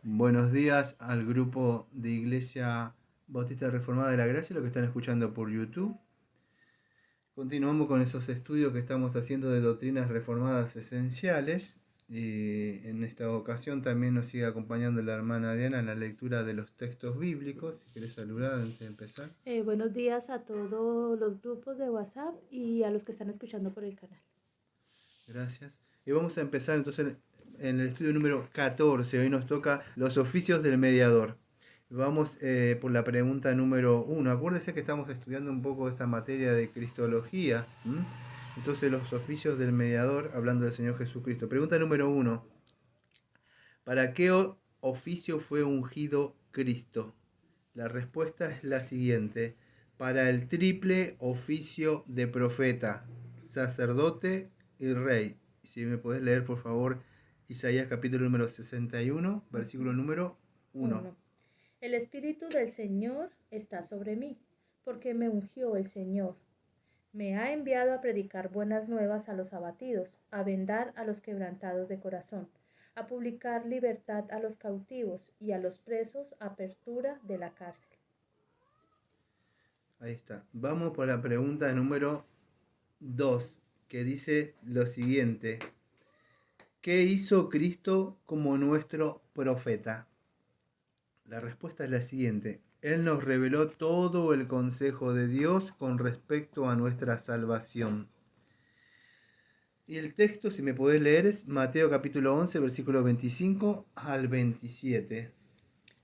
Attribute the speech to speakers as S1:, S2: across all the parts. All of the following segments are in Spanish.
S1: Buenos días al grupo de Iglesia Bautista Reformada de la Gracia, lo que están escuchando por YouTube. Continuamos con esos estudios que estamos haciendo de doctrinas reformadas esenciales. Y en esta ocasión también nos sigue acompañando la hermana Diana en la lectura de los textos bíblicos. Si querés saludar antes de empezar.
S2: Buenos días a todos los grupos de WhatsApp y a los que están escuchando por el canal.
S1: Gracias. Y vamos a empezar entonces en el estudio número 14. Hoy nos toca los oficios del mediador. Vamos por la pregunta número 1. Acuérdense que estamos estudiando un poco esta materia de cristología. Entonces los oficios del mediador, hablando del Señor Jesucristo. Pregunta número 1. ¿Para qué oficio fue ungido Cristo? La respuesta es la siguiente. Para el triple oficio de profeta, sacerdote y rey. Si me podés leer, por favor, Isaías capítulo número 61, versículo número 1.
S2: 1. El Espíritu del Señor está sobre mí, porque me ungió el Señor. Me ha enviado a predicar buenas nuevas a los abatidos, a vendar a los quebrantados de corazón, a publicar libertad a los cautivos y a los presos apertura de la cárcel.
S1: Ahí está. Vamos por la pregunta número 2, que dice lo siguiente. ¿Qué hizo Cristo como nuestro profeta? La respuesta es la siguiente. Él nos reveló todo el consejo de Dios con respecto a nuestra salvación. Y el texto, si me podés leer, es Mateo capítulo 11, versículo 25 al 27.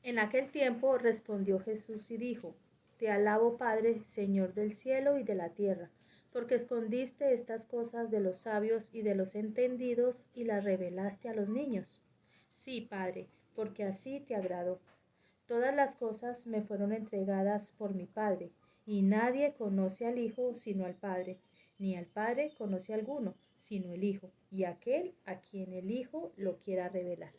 S2: En aquel tiempo respondió Jesús y dijo: Te alabo, Padre, Señor del cielo y de la tierra, porque escondiste estas cosas de los sabios y de los entendidos y las revelaste a los niños. Sí, Padre, porque así te agradó. Todas las cosas me fueron entregadas por mi Padre, y nadie conoce al Hijo sino al Padre, ni al Padre conoce a alguno sino el Hijo, y aquel a quien el Hijo lo quiera revelar.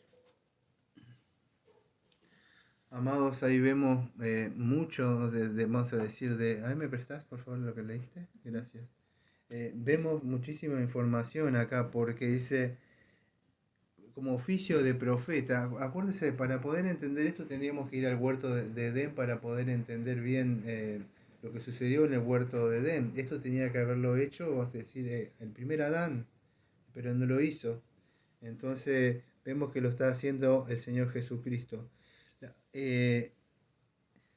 S1: Amados, ahí vemos mucho vamos a decir, de... ¿me prestás, por favor, lo que leíste? Gracias. Vemos muchísima información acá porque dice, como oficio de profeta, acuérdese, para poder entender esto tendríamos que ir al huerto de Edén para poder entender bien lo que sucedió en el huerto de Edén. Esto tenía que haberlo hecho, vamos a decir, el primer Adán, pero no lo hizo. Entonces vemos que lo está haciendo el Señor Jesucristo. Eh,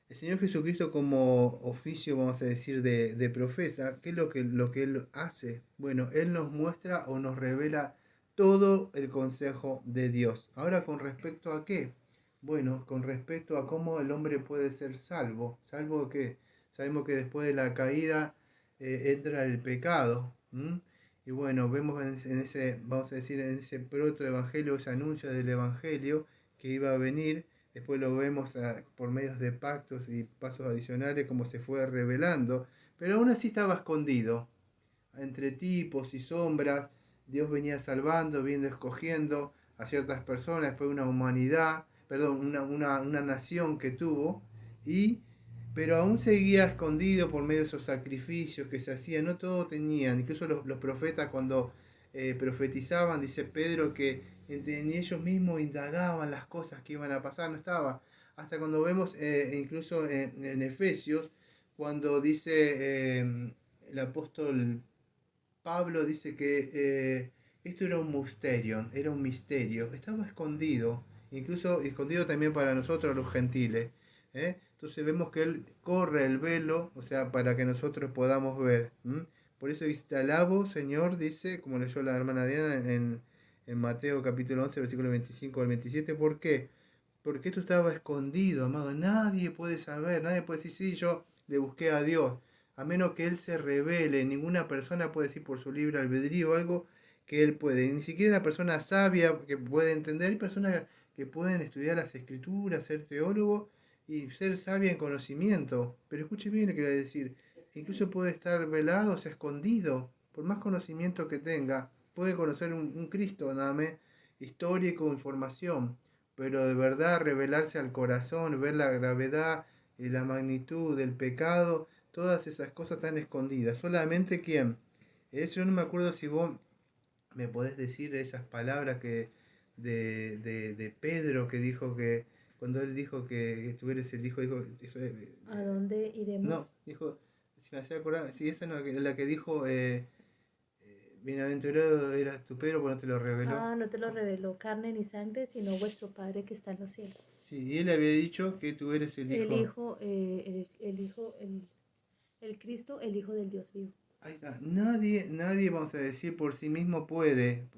S1: el Señor Jesucristo como oficio, vamos a decir, de profeta, ¿qué es lo que Él hace? Bueno, Él nos muestra o nos revela todo el consejo de Dios. Ahora, ¿con respecto a qué? Bueno, con respecto a cómo el hombre puede ser salvo. ¿Salvo qué? Sabemos que después de la caída entra el pecado. Y bueno, vemos en ese, vamos a decir, en ese protoevangelio, ese anuncio del evangelio que iba a venir. Después lo vemos por medios de pactos y pasos adicionales como se fue revelando, pero aún así estaba escondido. Entre tipos y sombras, Dios venía salvando, viendo, escogiendo a ciertas personas, después una humanidad, perdón, una nación que tuvo, y, pero aún seguía escondido por medio de esos sacrificios que se hacían, no todo tenían, incluso los profetas cuando profetizaban, dice Pedro que en ellos mismos indagaban las cosas que iban a pasar, no estaba. Hasta cuando vemos, incluso en Efesios, cuando dice el apóstol Pablo, dice que esto era un misterio, estaba escondido, incluso escondido también para nosotros los gentiles. Entonces vemos que él corre el velo, o sea, para que nosotros podamos ver. Por eso dice, te alabo, Señor, dice, como leyó la hermana Diana en Mateo capítulo 11, versículo 25 al 27. ¿Por qué? Porque esto estaba escondido, amado. Nadie puede saber, nadie puede decir, sí, yo le busqué a Dios. A menos que Él se revele, ninguna persona puede decir por su libre albedrío algo que Él puede. Ni siquiera la persona sabia que puede entender, hay personas que pueden estudiar las escrituras, ser teólogo y ser sabia en conocimiento. Pero escuche bien lo que voy a decir. Incluso puede estar velado, o sea, escondido. Por más conocimiento que tenga, puede conocer un Cristo, nada más, histórico, información, pero de verdad revelarse al corazón, ver la gravedad y la magnitud del pecado, todas esas cosas están escondidas. Solamente quién. Yo no me acuerdo si vos me podés decir esas palabras que de Pedro que dijo que, cuando él dijo que tú eres el hijo, dijo, eso,
S2: ¿A dónde
S1: no,
S2: iremos?
S1: dijo, si me hacía acordar, sí, esa no, la que dijo, bienaventurado eras tu Pedro, porque no te lo reveló.
S2: Ah, no te lo reveló carne ni sangre, sino vuestro Padre que está en los cielos.
S1: Sí, y él había dicho que tú eres el
S2: El
S1: hijo.
S2: Hijo, el Cristo, el Hijo del Dios vivo.
S1: Ahí está. Nadie, vamos a decir, por sí mismo puede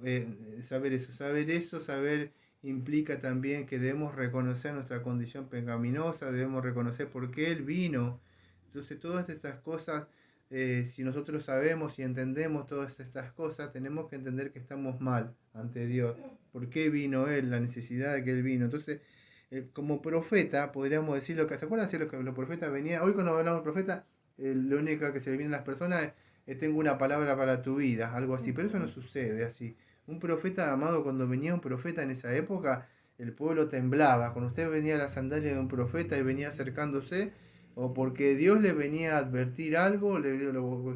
S1: saber eso. Saber eso, saber implica también que debemos reconocer nuestra condición pecaminosa, debemos reconocer por qué Él vino. Entonces, todas estas cosas, si nosotros sabemos y entendemos todas estas cosas, tenemos que entender que estamos mal ante Dios. ¿Por qué vino Él? La necesidad de que Él vino. Entonces, como profeta, podríamos decir lo que, ¿se acuerdan de lo que los profetas venían? Hoy cuando hablamos de profeta, lo único que se le viene a las personas es tengo una palabra para tu vida, algo así, pero eso no
S2: Ujú.
S1: sucede así. Un profeta, amado, cuando venía un profeta en esa época, el pueblo temblaba. Cuando usted venía a la sandalia de un profeta y venía acercándose, o porque Dios le venía a advertir algo,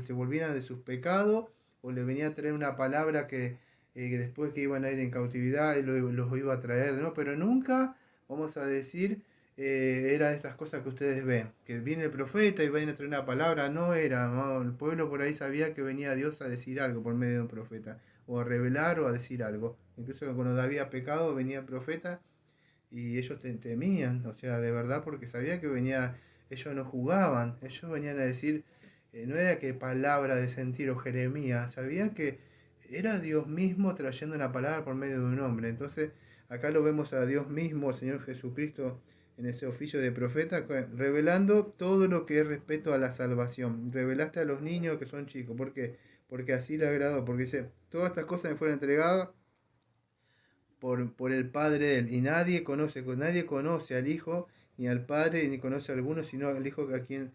S1: se volvieran de sus pecados, o le venía a traer una palabra que después que iban a ir en cautividad, los iba a traer, ¿no? Pero nunca, vamos a decir, era de estas cosas que ustedes ven, que viene el profeta y viene a traer una palabra, no era, ¿no? El pueblo por ahí sabía que venía Dios a decir algo por medio de un profeta, o a revelar o a decir algo. Incluso cuando había pecado venía el profeta y ellos temían, o sea, de verdad, porque sabía que venía, ellos no jugaban, ellos venían a decir, no era que palabra de sentir o Jeremías, sabía que era Dios mismo trayendo una palabra por medio de un hombre. Entonces, acá lo vemos a Dios mismo, el Señor Jesucristo, en ese oficio de profeta, revelando todo lo que es respecto a la salvación. Revelaste a los niños que son chicos, ¿por qué? Porque así le agradó, porque dice, todas estas cosas me fueron entregadas por el Padre de él. Y nadie conoce al Hijo, ni al Padre, ni conoce a alguno, sino al Hijo quien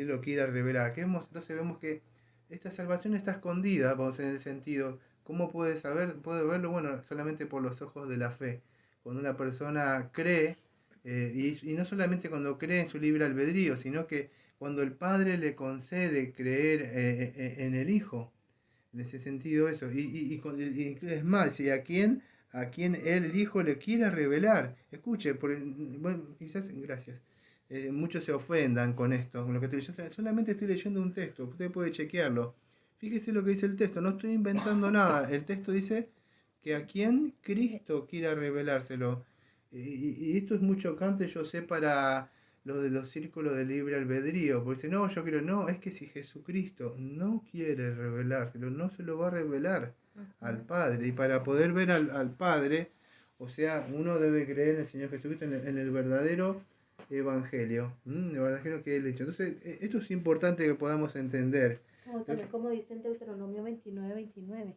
S1: lo quiera revelar. Entonces vemos que esta salvación está escondida, vamos en el sentido, ¿cómo puede saber? Puede verlo, bueno, solamente por los ojos de la fe. Cuando una persona cree, y no solamente cuando cree en su libre albedrío, sino que cuando el Padre le concede creer en el Hijo. En ese sentido eso. Y es más, si a quien él, el Hijo, le quiera revelar. Escuche, bueno, quizás, gracias. Muchos se ofendan con esto, con lo que estoy leyendo. Solamente estoy leyendo un texto, usted puede chequearlo. Fíjese lo que dice el texto, no estoy inventando nada. El texto dice que a quien Cristo quiera revelárselo. Y esto es muy chocante, yo sé, para lo de los círculos de libre albedrío, porque dice, no, yo quiero, no, es que si Jesucristo no quiere revelárselo, no se lo va a revelar al
S2: Ujú.
S1: Padre. Y para poder ver al Padre, o sea, uno debe creer en el Señor Jesucristo, en el verdadero Evangelio, el Evangelio que Él ha hecho. Entonces, esto es importante que podamos entender.
S2: O también
S1: Entonces,
S2: como dice en Deuteronomio 29:29,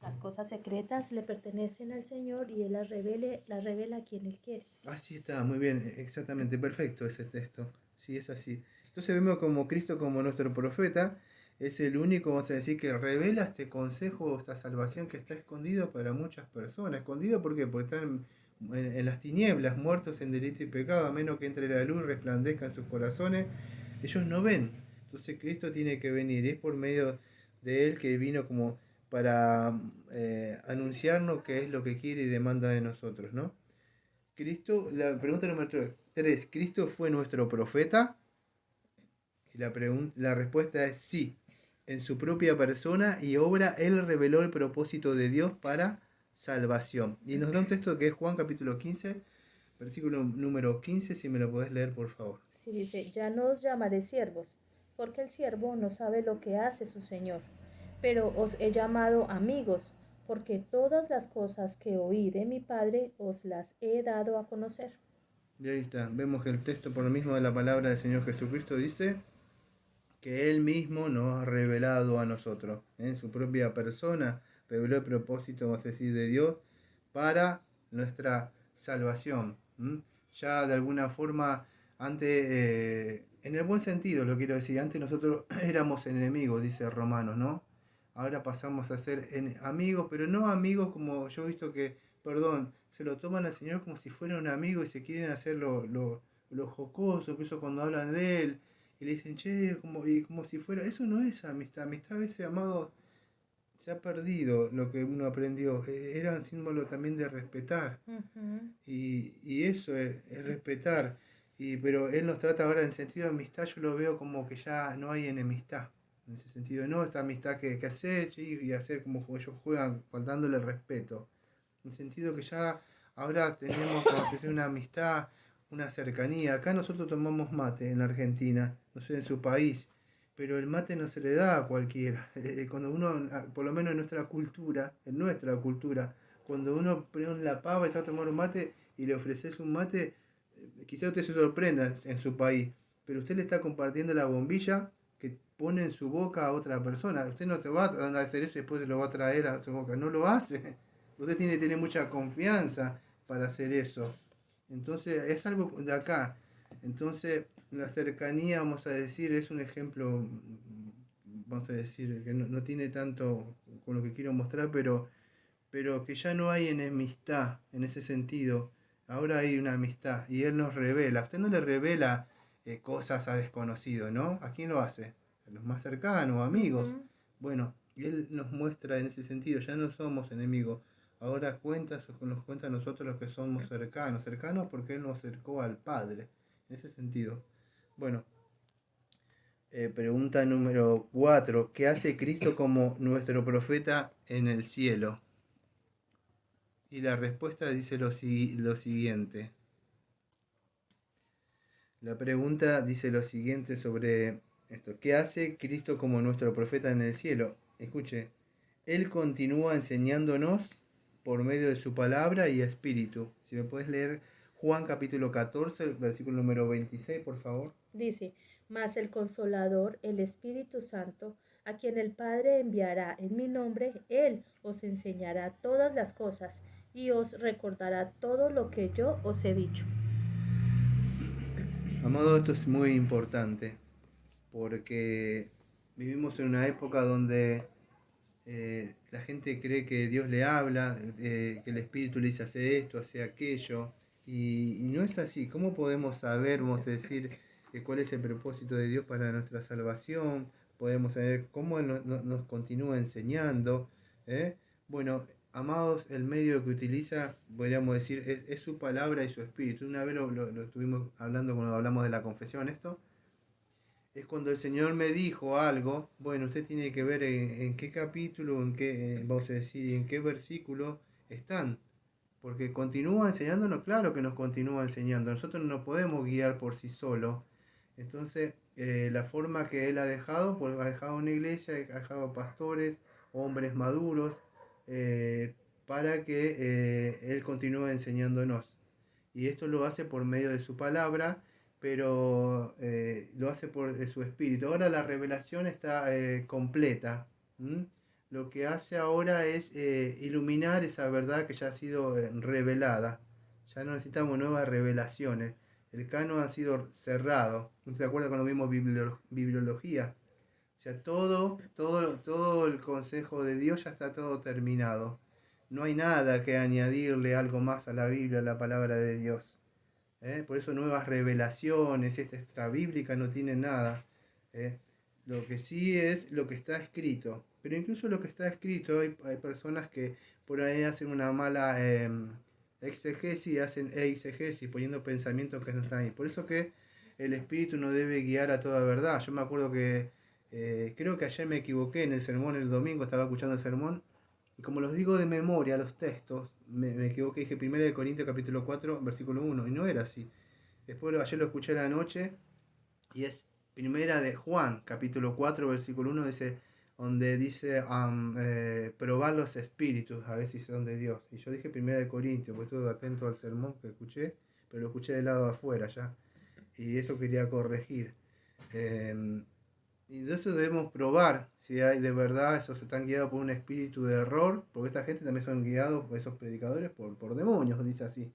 S2: las cosas secretas le pertenecen al Señor y Él las revela a quien Él quiere.
S1: así está, muy bien, exactamente, perfecto ese texto. Sí, es así. Entonces vemos como Cristo, como nuestro profeta, es el único, vamos a decir, que revela este consejo, esta salvación que está escondido para muchas personas. ¿Escondido por qué? Porque están en las tinieblas, muertos en delito y pecado, a menos que entre la luz resplandezca en sus corazones. Ellos no ven. Entonces Cristo tiene que venir. Es por medio de Él que vino como para anunciarnos qué es lo que quiere y demanda de nosotros, ¿no? Cristo, la pregunta número 3, ¿Cristo fue nuestro profeta? Y la respuesta es sí. En su propia persona y obra, Él reveló el propósito de Dios para salvación. Y nos da un texto que es Juan capítulo 15, versículo número 15, si me lo podés leer, por favor.
S2: Sí, dice, ya no os llamaré siervos, porque el siervo no sabe lo que hace su Señor, pero os he llamado amigos, porque todas las cosas que oí de mi Padre os las he dado a conocer.
S1: Y ahí está. Vemos que el texto, por lo mismo de la palabra del Señor Jesucristo, dice que Él mismo nos ha revelado a nosotros. En su propia persona reveló el propósito, vamos a decir, de Dios para nuestra salvación. Ya de alguna forma, antes, en el buen sentido lo quiero decir, antes nosotros éramos enemigos, dice Romanos, ¿no? Ahora pasamos a ser amigos, pero no amigos como yo he visto que, perdón, se lo toman al Señor como si fuera un amigo y se quieren hacer lo jocoso, incluso cuando hablan de Él y le dicen, che, y como si fuera, eso no es amistad. Amistad a veces, amado, se ha perdido lo que uno aprendió. Era un símbolo también de respetar.
S2: Ujú.
S1: Y eso es respetar. Pero él nos trata ahora en sentido de amistad, yo lo veo como que ya no hay enemistad. En ese sentido, no, esta amistad que hacer y hacer como ellos juegan, faltándole el respeto. En el sentido que ya ahora tenemos, como se dice, una amistad, una cercanía. Acá nosotros tomamos mate en Argentina, no sé, en su país, pero el mate no se le da a cualquiera. Cuando uno, por lo menos en nuestra cultura, cuando uno pone la pava y se va a tomar un mate y le ofreces un mate, quizás usted se sorprenda en su país, pero usted le está compartiendo la bombilla que pone en su boca a otra persona. Usted no te va a hacer eso y después se lo va a traer a su boca. No lo hace. Usted tiene que tener mucha confianza para hacer eso. Entonces, es algo de acá. Entonces, la cercanía, vamos a decir, es un ejemplo, vamos a decir, que no tiene tanto con lo que quiero mostrar, pero que ya no hay enemistad en ese sentido. Ahora hay una amistad y Él nos revela. Usted no le revela cosas a desconocidos, ¿no? ¿A quién lo hace? A los más cercanos, amigos.
S2: Ujú.
S1: Bueno, Él nos muestra en ese sentido, ya no somos enemigos. Ahora nos cuenta a nosotros los que somos cercanos. Cercanos porque Él nos acercó al Padre. En ese sentido. Bueno, pregunta número 4. ¿Qué hace Cristo como nuestro profeta en el cielo? Y la respuesta dice lo siguiente. La pregunta dice lo siguiente sobre esto. ¿Qué hace Cristo como nuestro profeta en el cielo? Escuche, Él continúa enseñándonos por medio de su palabra y espíritu. Si me puedes leer Juan capítulo 14, versículo número 26, por favor.
S2: Dice, mas el Consolador, el Espíritu Santo, a quien el Padre enviará en mi nombre, Él os enseñará todas las cosas y os recordará todo lo que yo os he dicho.
S1: Amado, esto es muy importante porque vivimos en una época donde la gente cree que Dios le habla, que el Espíritu le dice hacer esto, hacer aquello, y no es así. ¿Cómo podemos saber, vamos a decir, cuál es el propósito de Dios para nuestra salvación? Podemos saber cómo Él nos continúa enseñando. ¿eh? Bueno, amados, el medio que utiliza, podríamos decir, es su palabra y su espíritu. Una vez lo estuvimos hablando cuando hablamos de la confesión, esto es cuando el Señor me dijo algo. Bueno, usted tiene que ver en qué capítulo, en qué, vamos a decir, en qué versículo están, porque continúa enseñándonos, claro que nos continúa enseñando, nosotros no nos podemos guiar por sí solos. Entonces, la forma que Él ha dejado, pues ha dejado una iglesia, ha dejado pastores, hombres maduros, para que Él continúe enseñándonos. Y esto lo hace por medio de su palabra, pero lo hace por su espíritu. Ahora la revelación está completa. ¿m? Lo que hace ahora es iluminar esa verdad que ya ha sido revelada. Ya no necesitamos nuevas revelaciones. El canon ha sido cerrado. ¿No se acuerda cuando vimos bibliología? O sea, todo el consejo de Dios ya está todo terminado. No hay nada que añadirle algo más a la Biblia, a la palabra de Dios. Por eso nuevas revelaciones, esta extra bíblica no tiene nada. ¿eh? Lo que sí es lo que está escrito. Pero incluso lo que está escrito, hay personas que por ahí hacen una mala exegesis, hacen eisegesis, poniendo pensamientos que no están ahí. Por eso que el Espíritu no debe guiar a toda verdad. Yo me acuerdo que creo que ayer me equivoqué en el sermón, el domingo estaba escuchando el sermón, y como los digo de memoria los textos, me equivoqué, dije 1 Corintios capítulo 4, versículo 1, y no era así. Después ayer lo escuché a la noche, y es Primera de Juan, capítulo 4, versículo 1, dice, donde dice, probar los espíritus, a ver si son de Dios. Y yo dije 1 Corintios, porque estuve atento al sermón que escuché, pero lo escuché del lado de afuera ya. Y eso quería corregir. Eh, y de eso debemos probar si hay de verdad, esos están guiados por un espíritu de error, porque esta gente también son guiados, esos predicadores, por demonios, dice así.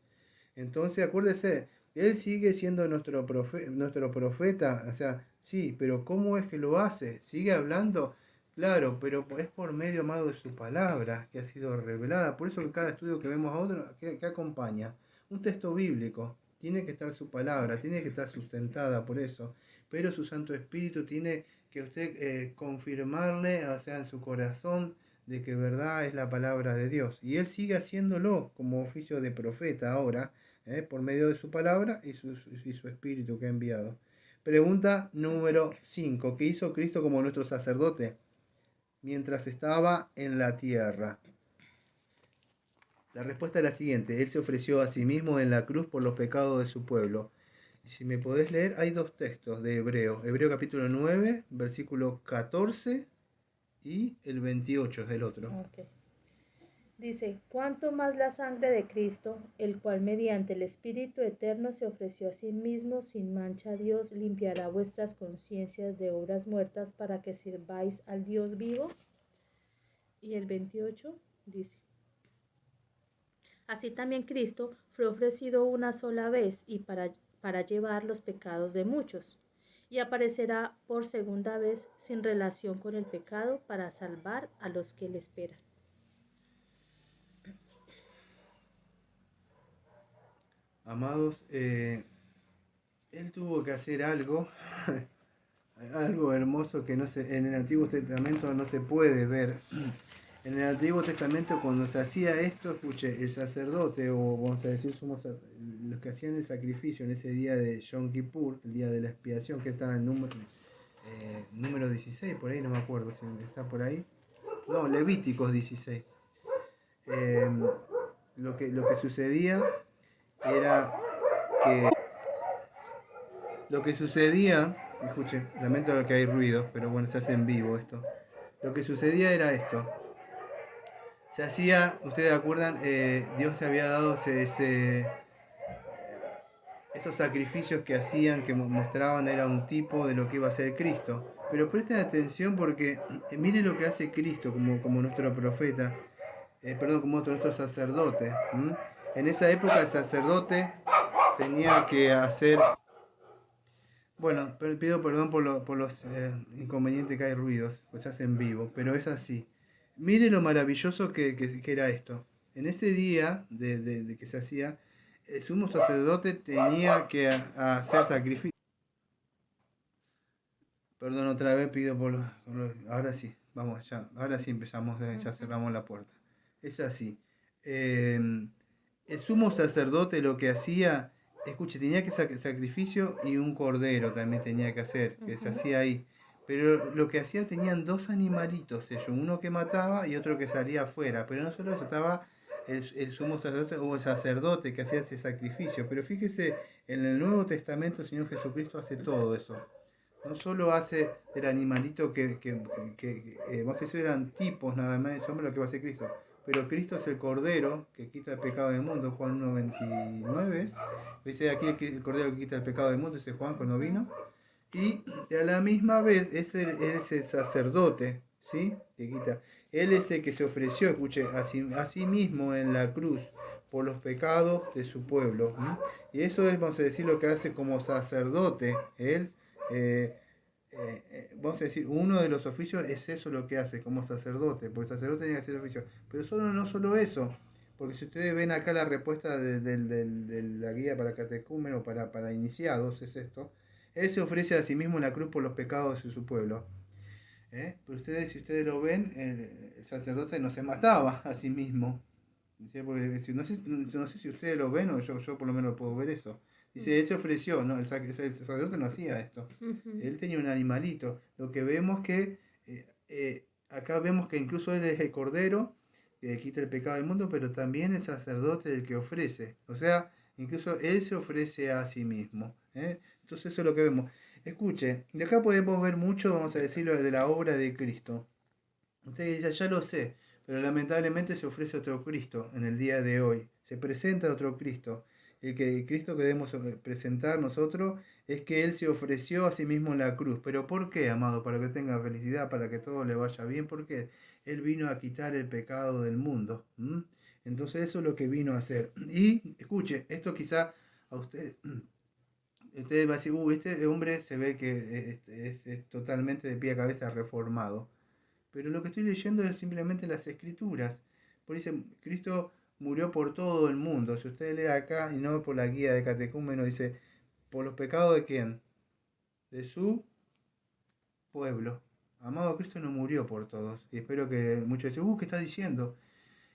S1: Entonces, acuérdese, él sigue siendo nuestro profeta, o sea, sí, pero ¿cómo es que lo hace? ¿Sigue hablando? Claro, pero es por medio, amado, de su palabra que ha sido revelada. Por eso que cada estudio que vemos a otro, que acompaña un texto bíblico, tiene que estar su palabra, tiene que estar sustentada por eso. Pero su Santo Espíritu tiene que usted confirmarle, o sea, en su corazón, de que verdad es la palabra de Dios. Y él sigue haciéndolo como oficio de profeta ahora, por medio de su palabra y su espíritu que ha enviado. Pregunta número 5. ¿Qué hizo Cristo como nuestro sacerdote mientras estaba en la tierra? La respuesta es la siguiente. Él se ofreció a sí mismo en la cruz por los pecados de su pueblo. Y si me podés leer, hay dos textos de Hebreo. Hebreo capítulo 9, versículo 14 y el 28 es el otro.
S2: Ok. Dice, cuánto más la sangre de Cristo, el cual mediante el Espíritu Eterno se ofreció a sí mismo sin mancha a Dios, limpiará vuestras conciencias de obras muertas para que sirváis al Dios vivo. Y el 28 dice, así también Cristo fue ofrecido una sola vez y para llevar los pecados de muchos, y aparecerá por segunda vez sin relación con el pecado para salvar a los que le esperan.
S1: Amados, él tuvo que hacer algo, algo hermoso que no se, en el Antiguo Testamento no se puede ver. En el Antiguo Testamento cuando se hacía esto, escuche, el sacerdote, o vamos a decir, los que hacían el sacrificio en ese día de Yom Kippur, el día de la expiación, que estaba en número 16, por ahí no me acuerdo si está por ahí. No, Levíticos 16. Lo que sucedía era que lo que sucedía, escuche, lamento que hay ruido, pero bueno, se hace en vivo esto. Lo que sucedía era esto. Se hacía, ustedes acuerdan, Dios se había dado esos sacrificios que hacían, que mostraban, era un tipo de lo que iba a ser Cristo. Pero presten atención porque miren lo que hace Cristo como nuestro profeta, como nuestro sacerdote. En esa época el sacerdote tenía que hacer... Bueno, pido perdón por los inconvenientes que hay ruidos, pues se hace en vivo, pero es así. Mire lo maravilloso que era esto. En ese día de que se hacía, el sumo sacerdote tenía que hacer sacrificio. Perdón, otra vez pido ahora sí, vamos, ya, ahora sí empezamos, ya cerramos la puerta. Es así. El sumo sacerdote lo que hacía, escuche, tenía que sacrificio y un cordero también tenía que hacer, que se hacía ahí. Pero lo que hacía tenían dos animalitos ellos, uno que mataba y otro que salía afuera. Pero no solo eso, estaba el sumo sacerdote o el sacerdote que hacía ese sacrificio. Pero fíjese, en el Nuevo Testamento el Señor Jesucristo hace todo eso. No solo hace el animalito vamos a decir, eran tipos nada más, eso es lo que va a hacer Cristo. Pero Cristo es el Cordero que quita el pecado del mundo, Juan 1.29. Dice aquí el Cordero que quita el pecado del mundo, dice Juan cuando vino. Y a la misma vez él es el sacerdote, ¿sí? Que quita. Él es el que se ofreció, escuche, a sí mismo en la cruz por los pecados de su pueblo. Y eso es, vamos a decir, lo que hace como sacerdote. Él, vamos a decir, uno de los oficios es eso lo que hace como sacerdote, porque el sacerdote tiene que hacer oficio. Pero no solo eso, porque si ustedes ven acá la respuesta de la guía para catecúmeno, para iniciados, es esto. Él se ofrece a sí mismo en la cruz por los pecados de su pueblo. Pero si ustedes lo ven, el sacerdote no se mataba a sí mismo. Porque no sé si ustedes lo ven o yo por lo menos puedo ver eso. Dice, él se ofreció, ¿no? El sacerdote no hacía esto. Él tenía un animalito. Lo que vemos que, acá vemos que incluso él es el cordero que quita el pecado del mundo, pero también el sacerdote el que ofrece. O sea, incluso él se ofrece a sí mismo. Entonces eso es lo que vemos. Escuche, de acá podemos ver mucho, vamos a decirlo, de la obra de Cristo. Usted dice, ya lo sé, pero lamentablemente se ofrece otro Cristo en el día de hoy. Se presenta otro Cristo. El Cristo que debemos presentar nosotros es que Él se ofreció a sí mismo en la cruz. ¿Pero por qué, amado? Para que tenga felicidad, para que todo le vaya bien. Porque Él vino a quitar el pecado del mundo. Entonces eso es lo que vino a hacer. Y escuche, esto quizá a usted... Usted va a decir, este hombre se ve que es totalmente de pie a cabeza reformado. Pero lo que estoy leyendo es simplemente las escrituras. Por eso Cristo murió por todo el mundo. Si usted lee acá y no por la guía de catecúmeno, dice, ¿por los pecados de quién? De su pueblo. Amado, Cristo no murió por todos. Y espero que muchos dicen, ¿qué estás diciendo?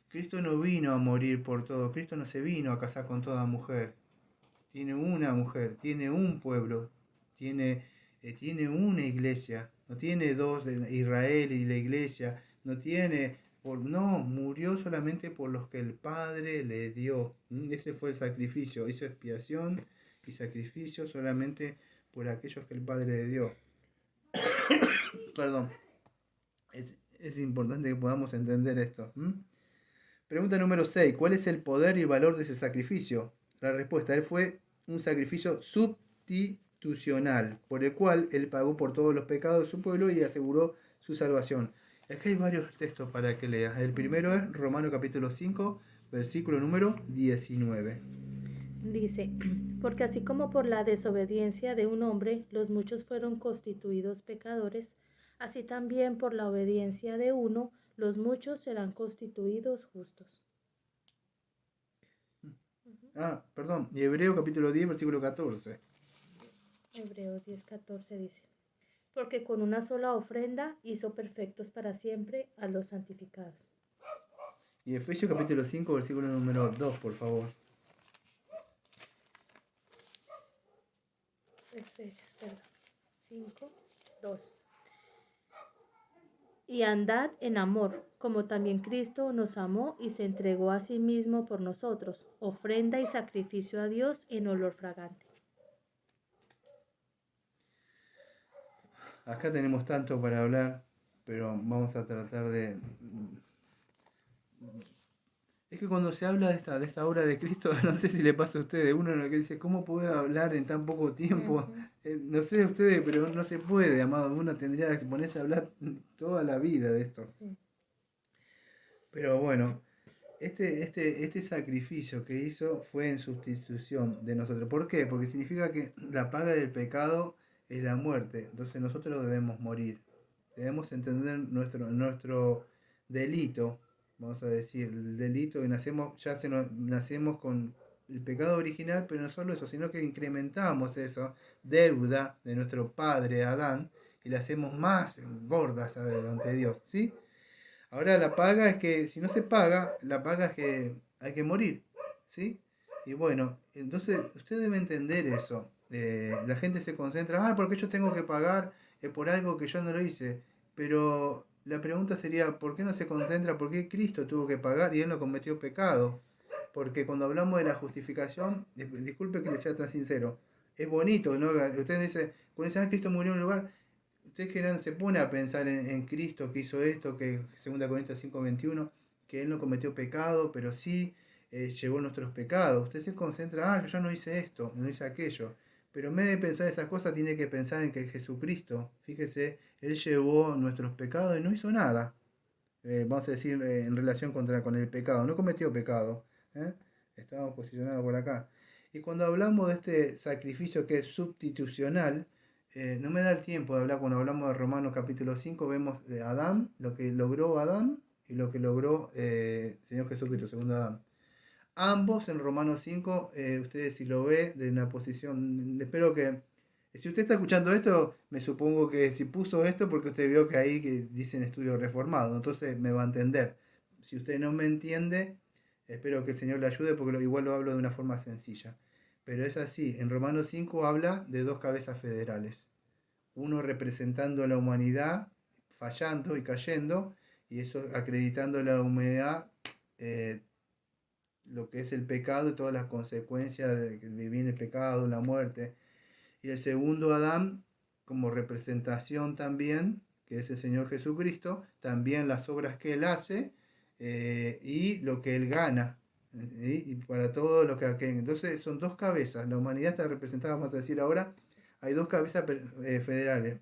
S1: Cristo no vino a morir por todos. Cristo no se vino a casar con toda mujer. Tiene una mujer, tiene un pueblo, tiene una iglesia. No tiene dos, de Israel y la iglesia. No tiene, no, murió solamente por los que el Padre le dio. Ese fue el sacrificio. Hizo expiación y sacrificio solamente por aquellos que el Padre le dio. Perdón. Es importante que podamos entender esto. Pregunta número 6. ¿Cuál es el poder y el valor de ese sacrificio? La respuesta, él fue un sacrificio sustitucional, por el cual él pagó por todos los pecados de su pueblo y aseguró su salvación. Aquí hay varios textos para que leas. El primero es Romanos capítulo 5, versículo número 19.
S2: Dice, porque así como por la desobediencia de un hombre los muchos fueron constituidos pecadores, así también por la obediencia de uno los muchos serán constituidos justos.
S1: Perdón, y Hebreo capítulo 10, versículo 14.
S2: Hebreos 10:14 dice, porque con una sola ofrenda hizo perfectos para siempre a los santificados.
S1: Y Efesios capítulo 5, versículo número 2, por favor.
S2: Efesios, 5:2. Y andad en amor, como también Cristo nos amó y se entregó a sí mismo por nosotros, ofrenda y sacrificio a Dios en olor fragante.
S1: Acá tenemos tanto para hablar, pero vamos a tratar de... Es que cuando se habla de esta obra de Cristo, no sé si le pasa a ustedes, uno que dice, ¿cómo puede hablar en tan poco tiempo? No sé de ustedes, pero no se puede, amado. Uno tendría que ponerse a hablar toda la vida de esto.
S2: Sí.
S1: Pero bueno, este sacrificio que hizo fue en sustitución de nosotros. ¿Por qué? Porque significa que la paga del pecado es la muerte. Entonces nosotros debemos morir. Debemos entender nuestro delito, vamos a decir, el delito que nacemos con el pecado original, pero no solo eso, sino que incrementamos esa deuda de nuestro padre Adán y la hacemos más gorda esa deuda ante Dios, ¿sí? Ahora la paga es que, si no se paga, la paga es que hay que morir, ¿sí? Y bueno, entonces usted debe entender eso. La gente se concentra, porque yo tengo que pagar por algo que yo no lo hice. Pero la pregunta sería, ¿por qué no se concentra? ¿Por qué Cristo tuvo que pagar y él no cometió pecado? Porque cuando hablamos de la justificación, disculpe que le sea tan sincero, es bonito, ¿no? Usted dice, cuando dice, Cristo murió en un lugar, usted que no se pone a pensar en Cristo que hizo esto, que 2 Corintios 5:21, que él no cometió pecado, pero sí llevó nuestros pecados. Usted se concentra, yo no hice esto, no hice aquello. Pero en vez de pensar esas cosas, tiene que pensar en que Jesucristo, fíjese, él llevó nuestros pecados y no hizo nada. Vamos a decir, en relación con el pecado, no cometió pecado. Estamos posicionados por acá. Y cuando hablamos de este sacrificio que es sustitucional, no me da el tiempo de hablar. Cuando hablamos de Romanos capítulo 5, vemos de Adán, lo que logró Adán y lo que logró Señor Jesucristo, segundo Adán. Ambos en Romanos 5, ustedes si lo ve de una posición, espero que, si usted está escuchando esto, me supongo que si puso esto porque usted vio que ahí que dicen estudio reformado, entonces me va a entender. Si usted no me entiende, espero que el Señor le ayude porque igual lo hablo de una forma sencilla. Pero es así, en Romanos 5 habla de dos cabezas federales. Uno representando a la humanidad, fallando y cayendo, y eso acreditando a la humanidad lo que es el pecado y todas las consecuencias de que viene el pecado, la muerte. Y el segundo Adán, como representación también, que es el Señor Jesucristo, también las obras que Él hace y lo que Él gana. Y para todo lo que aquel. Entonces son dos cabezas. La humanidad está representada, vamos a decir ahora, hay dos cabezas federales.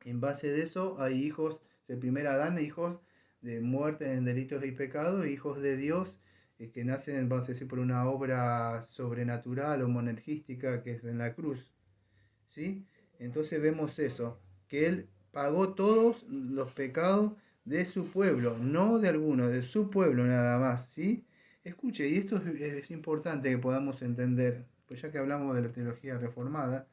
S1: En base de eso hay hijos, el primer Adán, hijos de muerte en delitos y pecados, e hijos de Dios que nacen, vamos a decir, por una obra sobrenatural o monergística que es en la cruz. ¿Sí? Entonces vemos eso, que Él pagó todos los pecados de su pueblo, no de alguno, de su pueblo nada más. ¿Sí? Escuche, y esto es importante que podamos entender, pues ya que hablamos de la teología reformada,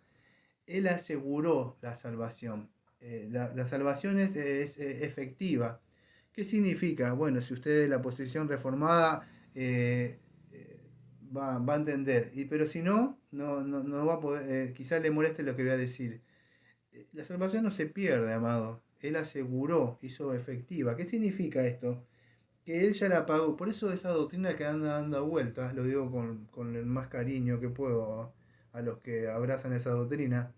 S1: Él aseguró la salvación. la salvación es efectiva. ¿Qué significa? Bueno, si usted de la posición reformada va a entender, pero si no va a poder, quizás le moleste lo que voy a decir. La salvación no se pierde, amado. Él aseguró, hizo efectiva. ¿Qué significa esto? Que él ya la pagó. Por eso esa doctrina que anda dando vueltas, lo digo con el más cariño que puedo a los que abrazan esa doctrina,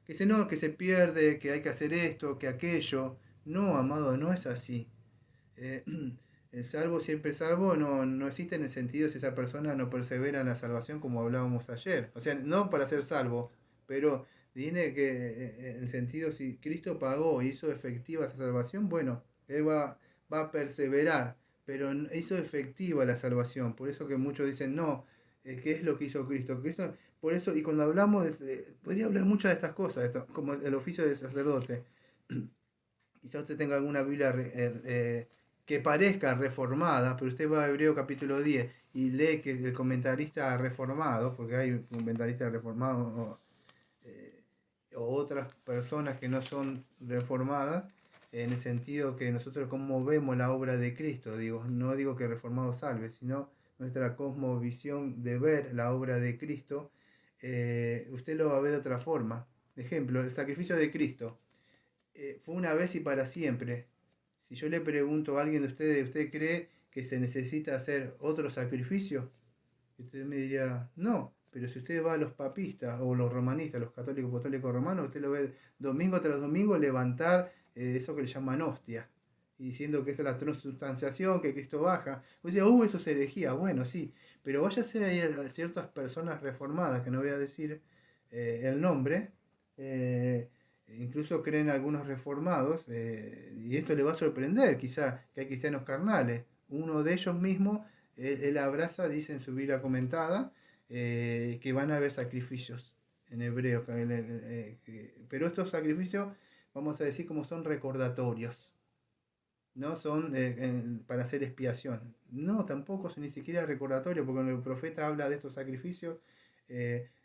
S1: que dice no, que se pierde, que hay que hacer esto, que aquello. No, amado, no es así. Eh, el salvo siempre salvo no existe en el sentido si esa persona no persevera en la salvación como hablábamos ayer. O sea, no para ser salvo, pero tiene que, en el sentido si Cristo pagó, hizo efectiva esa salvación, bueno, él va a perseverar, pero hizo efectiva la salvación. Por eso que muchos dicen, no, ¿qué es lo que hizo Cristo? Cristo, por eso, y cuando hablamos, podría hablar muchas de estas cosas, como el oficio de sacerdote. Quizá usted tenga alguna Biblia que parezca reformada, pero usted va a Hebreo capítulo 10 y lee que el comentarista reformado, porque hay un comentarista reformado o otras personas que no son reformadas, en el sentido que nosotros como vemos la obra de Cristo, digo, no digo que reformado salve, sino nuestra cosmovisión de ver la obra de Cristo, usted lo va a ver de otra forma. Ejemplo, el sacrificio de Cristo fue una vez y para siempre. Si yo le pregunto a alguien de ustedes, ¿usted cree que se necesita hacer otro sacrificio? Y usted me diría, no. Pero si usted va a los papistas o los romanistas, los católicos apostólicos romanos, usted lo ve domingo tras domingo levantar eso que le llaman hostia. Y diciendo que esa es la transustanciación, que Cristo baja. Usted dice, eso es herejía. Bueno, sí. Pero váyase a ciertas personas reformadas, que no voy a decir el nombre, incluso creen algunos reformados, y esto le va a sorprender, quizá, que hay cristianos carnales. Uno de ellos mismos, él abraza, dice en su Biblia comentada, que van a haber sacrificios en hebreo, pero estos sacrificios, vamos a decir, como son recordatorios, no son para hacer expiación. No, tampoco son ni siquiera recordatorio, porque cuando el profeta habla de estos sacrificios,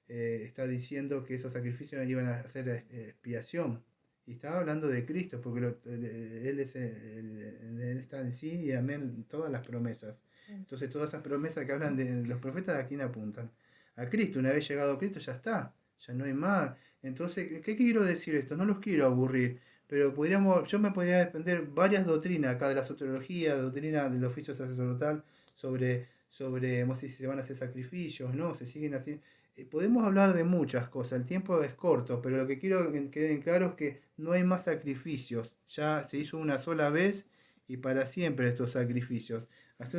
S1: está diciendo que esos sacrificios iban a hacer expiación. Y estaba hablando de Cristo, porque Él está en sí y amén todas las promesas. Entonces todas esas promesas que hablan de los profetas, ¿a quién apuntan? A Cristo. Una vez llegado a Cristo ya está, ya no hay más. Entonces, ¿qué quiero decir esto? No los quiero aburrir, pero yo me podría desprender varias doctrinas acá de la soteriología, doctrina del oficio sacerdotal, sobre no sé si se van a hacer sacrificios, ¿no? Se siguen haciendo. Podemos hablar de muchas cosas, el tiempo es corto, pero lo que quiero que queden claro es que no hay más sacrificios. Ya se hizo una sola vez y para siempre estos sacrificios.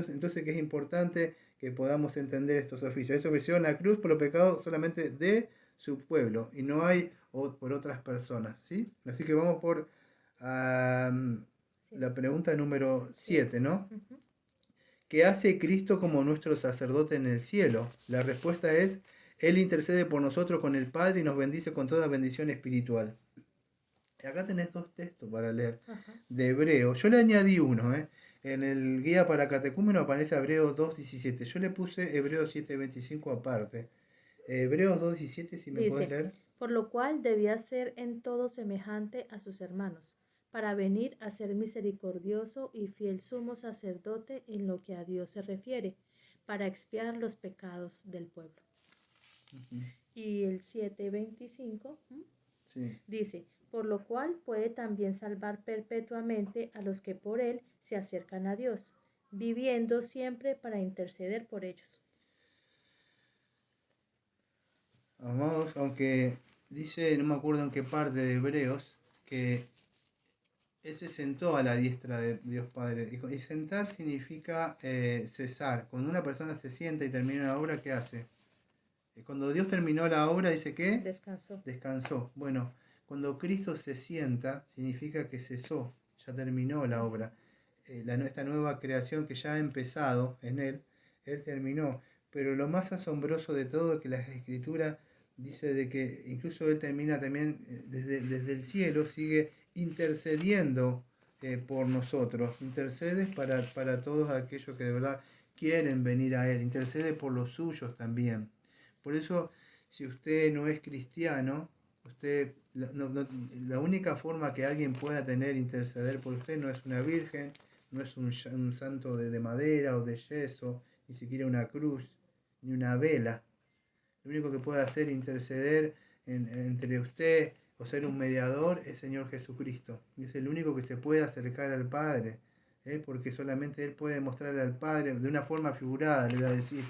S1: Entonces que es importante que podamos entender estos oficios. Eso ofreció en la cruz por los pecados solamente de su pueblo y no hay por otras personas, ¿sí? Así que vamos por la pregunta número 7, ¿no? ¿Qué hace Cristo como nuestro sacerdote en el cielo? La respuesta es, Él intercede por nosotros con el Padre y nos bendice con toda bendición espiritual. Y acá tenés dos textos para leer de Hebreo. Yo le añadí uno, En el guía para catecúmeno aparece Hebreos 2.17. Yo le puse Hebreos 7.25 aparte. Hebreos 2.17, si me podés leer.
S2: Por lo cual debía ser en todo semejante a sus hermanos, para venir a ser misericordioso y fiel sumo sacerdote en lo que a Dios se refiere, para expiar los pecados del pueblo. Y el 7.25 dice, por lo cual puede también salvar perpetuamente a los que por él se acercan a Dios, viviendo siempre para interceder por ellos.
S1: Amados, aunque dice, no me acuerdo en qué parte de Hebreos, que Él se sentó a la diestra de Dios Padre. Y sentar significa cesar. Cuando una persona se sienta y termina la obra, ¿qué hace? Cuando Dios terminó la obra, dice que descansó. Bueno, cuando Cristo se sienta, significa que cesó, ya terminó la obra. Esta nueva creación que ya ha empezado en Él terminó. Pero lo más asombroso de todo es que la Escritura dice de que incluso Él termina también desde el cielo, sigue intercediendo por nosotros. Intercede para todos aquellos que de verdad quieren venir a Él. Intercede por los suyos también. Por eso, si usted no es cristiano, Usted, la única forma que alguien pueda interceder por usted no es una virgen, no es un santo de madera o de yeso, ni siquiera una cruz, ni una vela. Lo único que puede hacer interceder entre usted o ser un mediador es Señor Jesucristo. Y es el único que se puede acercar al Padre, porque solamente Él puede mostrarle al Padre de una forma figurada, le voy a decir,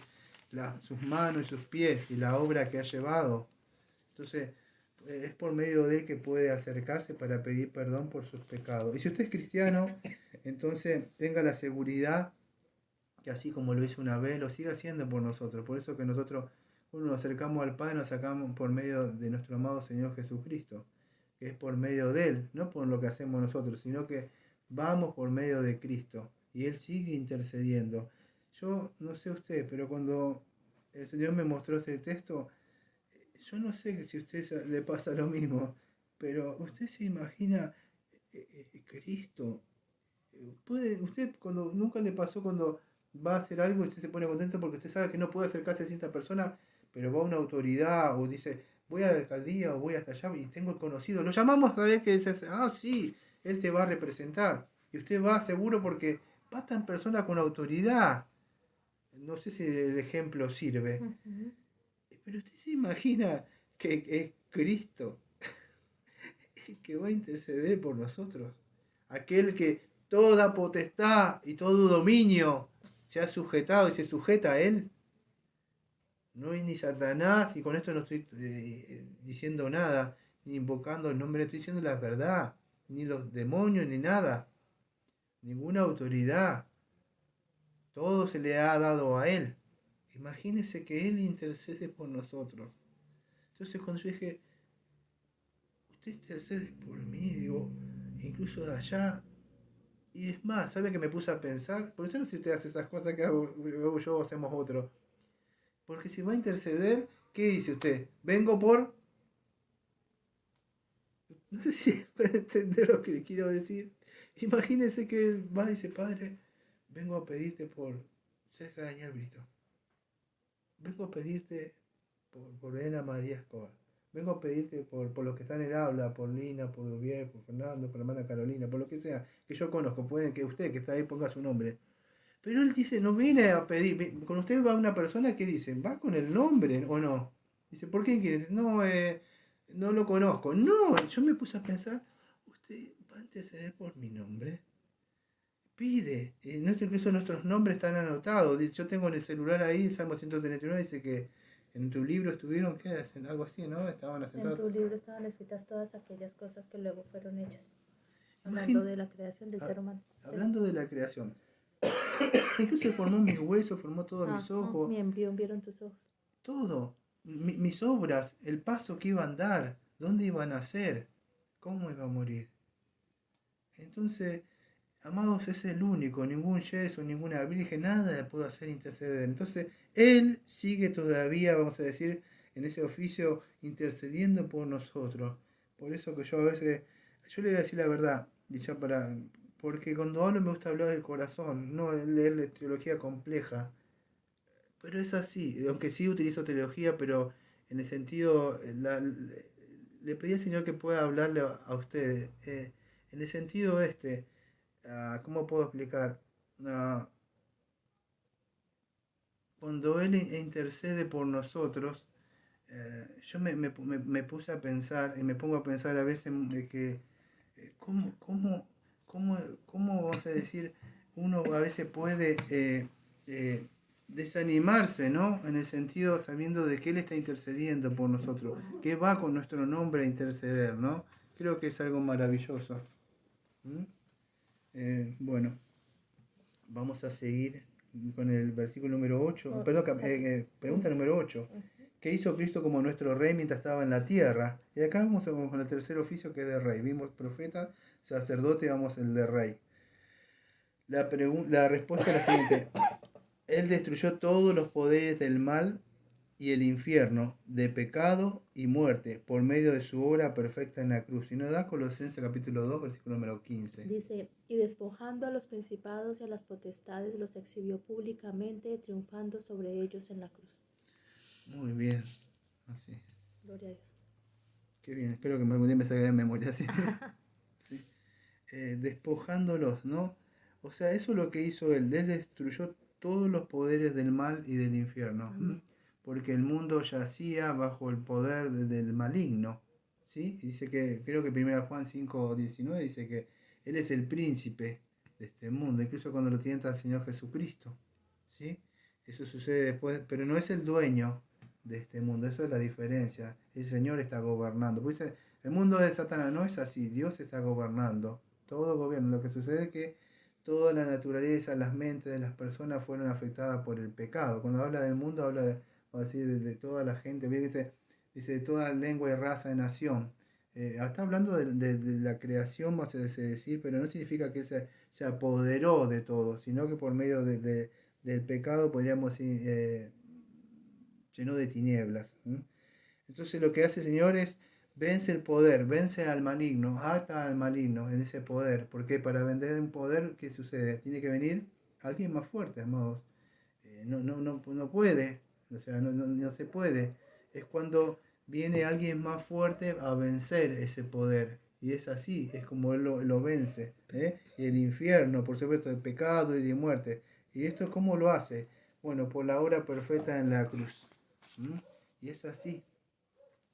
S1: sus manos y sus pies y la obra que ha llevado. Entonces, es por medio de Él que puede acercarse para pedir perdón por sus pecados. Y si usted es cristiano, entonces tenga la seguridad que así como lo hizo una vez, lo siga haciendo por nosotros. Por eso que nosotros, cuando nos acercamos al Padre, nos sacamos por medio de nuestro amado Señor Jesucristo, que es por medio de Él, no por lo que hacemos nosotros, sino que vamos por medio de Cristo. Y Él sigue intercediendo. Yo no sé usted, pero cuando el Señor me mostró este texto, yo no sé si a usted le pasa lo mismo, pero usted se imagina Cristo. Usted cuando nunca le pasó cuando va a hacer algo y usted se pone contento porque usted sabe que no puede acercarse a cierta persona, pero va a una autoridad o dice, voy a la alcaldía o voy hasta allá y tengo el conocido. Lo llamamos a ver que dice, sí, él te va a representar. Y usted va seguro porque va tan persona con autoridad. No sé si el ejemplo sirve.
S2: Ujú.
S1: Pero usted se imagina que es Cristo el que va a interceder por nosotros. Aquel que toda potestad y todo dominio se ha sujetado y se sujeta a Él. No hay ni Satanás, y con esto no estoy diciendo nada, ni invocando el nombre, estoy diciendo la verdad. Ni los demonios, ni nada. Ninguna autoridad. Todo se le ha dado a Él. Imagínese que Él intercede por nosotros. Entonces cuando yo dije, usted intercede por mí, digo, incluso de allá. Y es más, ¿sabe que me puse a pensar? Por eso no sé si usted hace esas cosas que hago yo o hacemos otro. Porque si va a interceder, ¿qué dice usted? Vengo por... No sé si puede entender lo que le quiero decir. Imagínese que va y dice, Padre, vengo a pedirte por cerca de Daniel Brito. Vengo a pedirte por Elena María Escobar. Vengo a pedirte por los que están en el aula, por Lina, por Duvier, por Fernando, por la hermana Carolina, por lo que sea, que yo conozco. Pueden que usted que está ahí ponga su nombre. Pero él dice, no viene a pedir. Con usted va una persona que dice, ¿va con el nombre o no? Dice, ¿por qué quiere? No, no lo conozco. No, yo me puse a pensar, ¿usted va a interceder por mi nombre? Pide. Incluso nuestros nombres están anotados. Yo tengo en el celular ahí, el Salmo 139 dice que en tu libro estuvieron, ¿qué hacen? Algo así, ¿no? Estaban
S2: En
S1: asentados.
S2: tu libro estaban escritas todas aquellas cosas que luego fueron hechas, hablando
S1: Imagín,
S2: de la creación del ser humano.
S1: hablando de la creación. Incluso formó mis huesos, formó todos mis ojos.
S2: Mi embrión vieron tus ojos.
S1: Todo, mis obras, el paso que iba a andar, dónde iba a nacer, cómo iba a morir. Entonces, amados, es el único, ningún yeso, ninguna virgen, nada le pudo hacer interceder. Entonces, Él sigue todavía, vamos a decir, en ese oficio intercediendo por nosotros. Por eso que yo a veces, yo le voy a decir la verdad, y ya porque cuando hablo me gusta hablar del corazón, no leer teología compleja. Pero es así, aunque sí utilizo teología, pero en el sentido, le pedí al Señor que pueda hablarle a ustedes. En el sentido ¿cómo puedo explicar? Ah, cuando Él intercede por nosotros, yo me puse a pensar, y me pongo a pensar a veces de que, ¿cómo, cómo vamos a decir, uno a veces puede desanimarse, ¿no? En el sentido sabiendo de que Él está intercediendo por nosotros, que va con nuestro nombre a interceder, ¿no? Creo que es algo maravilloso. ¿Mm? Bueno, vamos a seguir con el versículo número 8, perdón, pregunta número 8. ¿Qué hizo Cristo como nuestro rey mientras estaba en la tierra? Y acá vamos con el tercer oficio que es de rey. Vimos profeta, sacerdote, vamos el de rey. La respuesta es la siguiente. Él destruyó todos los poderes del mal y el infierno, de pecado y muerte, por medio de su obra perfecta en la cruz. Y nos da Colosenses capítulo 2, versículo número 15.
S2: Dice, y despojando a los principados y a las potestades, los exhibió públicamente, triunfando sobre ellos en la cruz.
S1: Muy bien. Así.
S2: Gloria a Dios.
S1: Qué bien, espero que algún día me salga de memoria. ¿Sí? Sí. Despojándolos, ¿no? O sea, eso es lo que hizo él. Él destruyó todos los poderes del mal y del infierno. ¿M?
S2: Amén.
S1: Porque el mundo yacía bajo el poder del maligno. ¿Sí? Y dice que, creo que 1 Juan 5:19 dice que él es el príncipe de este mundo, incluso cuando lo tienta el Señor Jesucristo. ¿Sí? Eso sucede después, pero no es el dueño de este mundo, eso es la diferencia. El Señor está gobernando. Pues el mundo de Satanás no es así, Dios está gobernando. Todo gobierno. Lo que sucede es que toda la naturaleza, las mentes de las personas fueron afectadas por el pecado. Cuando habla del mundo, habla de toda la gente. Dice de toda lengua y raza y nación. Está hablando de la creación, vamos a decir, pero no significa que se apoderó de todo, sino que por medio del pecado, podríamos decir, llenó de tinieblas. Entonces lo que hace el Señor es vence el poder, vence al maligno, ata al maligno en ese poder, porque para vender un poder, ¿qué sucede? Tiene que venir alguien más fuerte, amados. No puede, o sea, no se puede. Es cuando viene alguien más fuerte a vencer ese poder. Y es así, es como él lo vence. Y el infierno, por supuesto, de pecado y de muerte. ¿Y esto cómo lo hace? Bueno, por la obra perfecta en la cruz. Y es así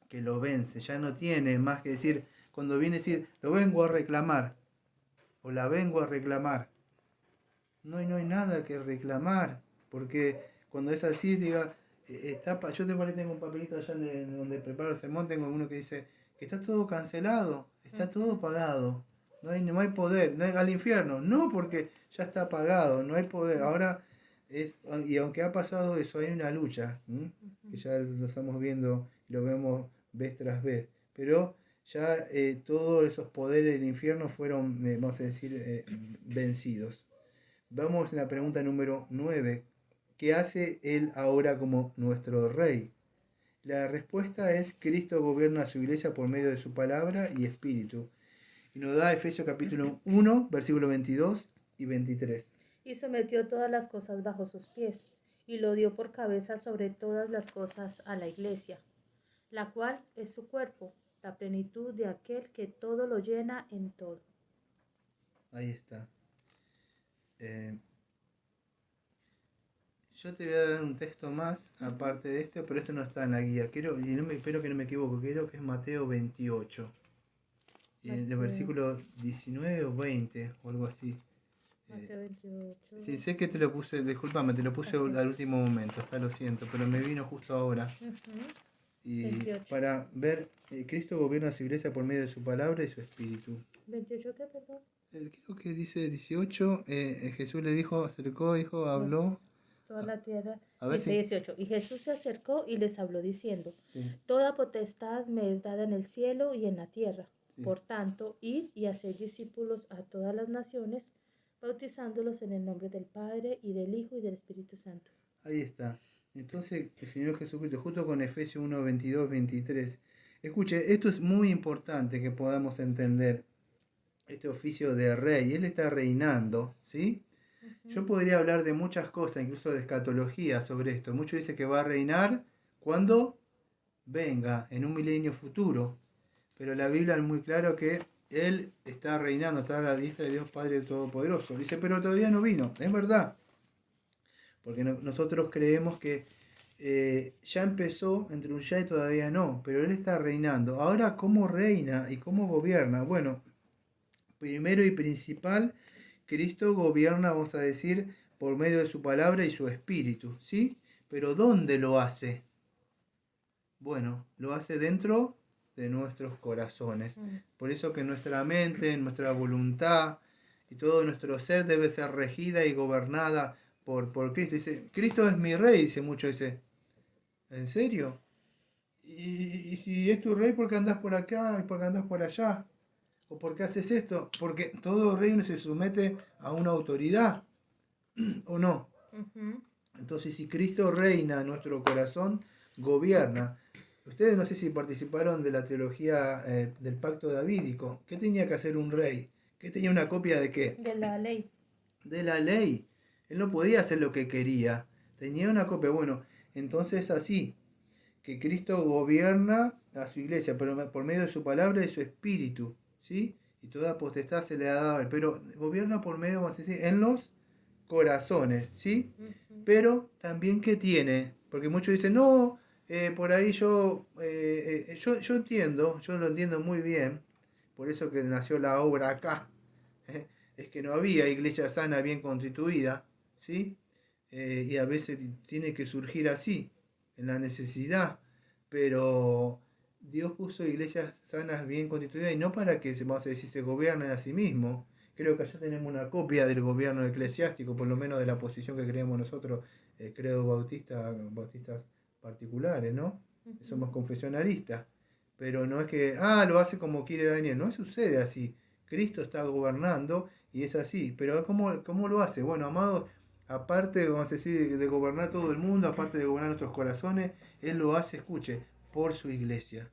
S1: que lo vence, ya no tiene más que decir, cuando viene a decir, lo vengo a reclamar, o la vengo a reclamar, no hay nada que reclamar, porque cuando es así, diga, yo tengo un papelito allá donde preparo el sermón, tengo uno que dice que está todo cancelado, está todo pagado, no hay poder, no hay al infierno, no, porque ya está pagado, no hay poder, ahora, y aunque ha pasado eso, hay una lucha, que ya lo estamos viendo, lo vemos vez tras vez, pero ya todos esos poderes del infierno fueron, vamos a decir, vencidos. Vamos a la pregunta número 9. ¿Qué hace Él ahora como nuestro Rey? La respuesta es: Cristo gobierna a su iglesia por medio de su palabra y espíritu. Y nos da Efesios capítulo 1, versículos 22 y 23.
S2: Y sometió todas las cosas bajo sus pies, y lo dio por cabeza sobre todas las cosas a la iglesia, la cual es su cuerpo, la plenitud de aquel que todo lo llena en todo.
S1: Ahí está. Yo te voy a dar un texto más, aparte de esto, pero esto no está en la guía. Espero que no me equivoco, creo que es Mateo 28. Y en el versículo 19 o 20, o algo así.
S2: Mateo 28.
S1: Sí, sé que te lo puse, discúlpame, te lo puse al último momento, hasta lo siento, pero me vino justo ahora. Y
S2: 28.
S1: para ver, Cristo gobierna a su iglesia por medio de su palabra y su espíritu.
S2: ¿28 qué, perdón?
S1: Creo que dice 18, Jesús le dijo, acercó, dijo, habló.
S2: Toda la tierra.
S1: A ver
S2: Dice
S1: si...
S2: 18. Y Jesús se acercó y les habló diciendo,
S1: Sí,
S2: toda potestad me es dada en el cielo y en la tierra.
S1: sí.
S2: Por tanto, id y haced discípulos a todas las naciones, bautizándolos en el nombre del Padre y del Hijo y del Espíritu Santo.
S1: Ahí está. Entonces, el Señor Jesucristo, justo con Efesios 1, 22, 23. Escuche, esto es muy importante que podamos entender este oficio de rey. Él está reinando, ¿sí? Yo podría hablar de muchas cosas, incluso de escatología sobre esto. Muchos dicen que va a reinar cuando venga, en un milenio futuro. Pero la Biblia es muy claro que Él está reinando, está a la diestra de Dios Padre Todopoderoso. Dice, pero todavía no vino. Es verdad. Porque nosotros creemos que ya empezó entre un ya y todavía no. Pero Él está reinando. Ahora, ¿cómo reina y cómo gobierna? Bueno, primero y principal, Cristo gobierna, vamos a decir, por medio de su palabra y su espíritu, ¿sí? Pero ¿dónde lo hace? Bueno, lo hace dentro de nuestros corazones. Por eso que nuestra mente, nuestra voluntad y todo nuestro ser debe ser regida y gobernada por Cristo. Dice, Cristo es mi rey, dice mucho, dice, ¿en serio? Y si es tu rey, ¿por qué andás por acá y por qué andás por allá? ¿O por qué haces esto? Porque todo reino se somete a una autoridad, ¿o no? Entonces, si Cristo reina en nuestro corazón, gobierna. Ustedes no sé si participaron de la teología del pacto davídico. ¿Qué tenía que hacer un rey? ¿Qué tenía una copia de qué?
S2: De la ley.
S1: De la ley. Él no podía hacer lo que quería. Tenía una copia. Bueno, entonces así, que Cristo gobierna a su iglesia, pero por medio de su palabra y de su espíritu, ¿sí? Y toda potestad se le ha dado a él, pero gobierna por medio, vamos a decir, en los corazones, ¿sí?
S2: Ujú.
S1: Pero también ¿qué tiene? Porque muchos dicen, no, por ahí yo entiendo, yo lo entiendo muy bien, por eso que nació la obra acá, es que no había iglesia sana bien constituida, ¿sí? Y a veces tiene que surgir así, en la necesidad, pero Dios puso iglesias sanas bien constituidas y no para que, vamos a decir, se gobiernen a sí mismos. Creo que allá tenemos una copia del gobierno eclesiástico, por lo menos de la posición que creemos nosotros, creo bautistas particulares, ¿no? Somos
S2: Ujú.
S1: confesionalistas, pero no es que, lo hace como quiere Daniel, no sucede así. Cristo está gobernando y es así, pero ¿cómo lo hace? Bueno, amados, aparte, vamos a decir, de gobernar todo el mundo, aparte de gobernar nuestros corazones, Él lo hace, escuche, por su iglesia.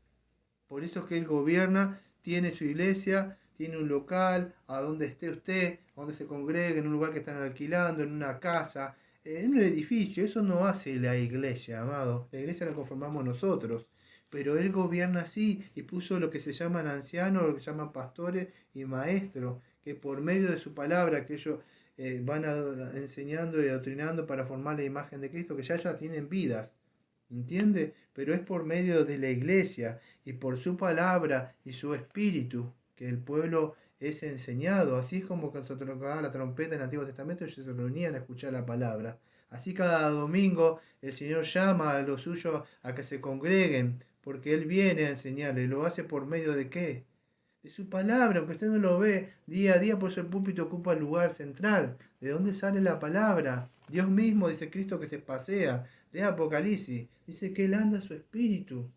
S1: Por eso es que Él gobierna, tiene su iglesia, tiene un local, a donde esté usted, a donde se congregue, en un lugar que están alquilando, en una casa, en un edificio. Eso no hace la iglesia, amado. La iglesia la conformamos nosotros. Pero Él gobierna así y puso lo que se llaman ancianos, lo que se llaman pastores y maestros, que por medio de su palabra, que ellos van enseñando y adoctrinando para formar la imagen de Cristo, que ya tienen vidas. ¿Entiende? Pero es por medio de la iglesia y por su palabra y su espíritu que el pueblo es enseñado. Así es como cuando se tocaba la trompeta en el Antiguo Testamento, ellos se reunían a escuchar la palabra. Así cada domingo el Señor llama a los suyos a que se congreguen, porque Él viene a enseñarle. ¿Lo hace por medio de qué? De su palabra, aunque usted no lo ve día a día, por eso el púlpito ocupa el lugar central. ¿De dónde sale la palabra? Dios mismo, dice Cristo, que se pasea. Lea Apocalipsis, dice que Él anda su espíritu,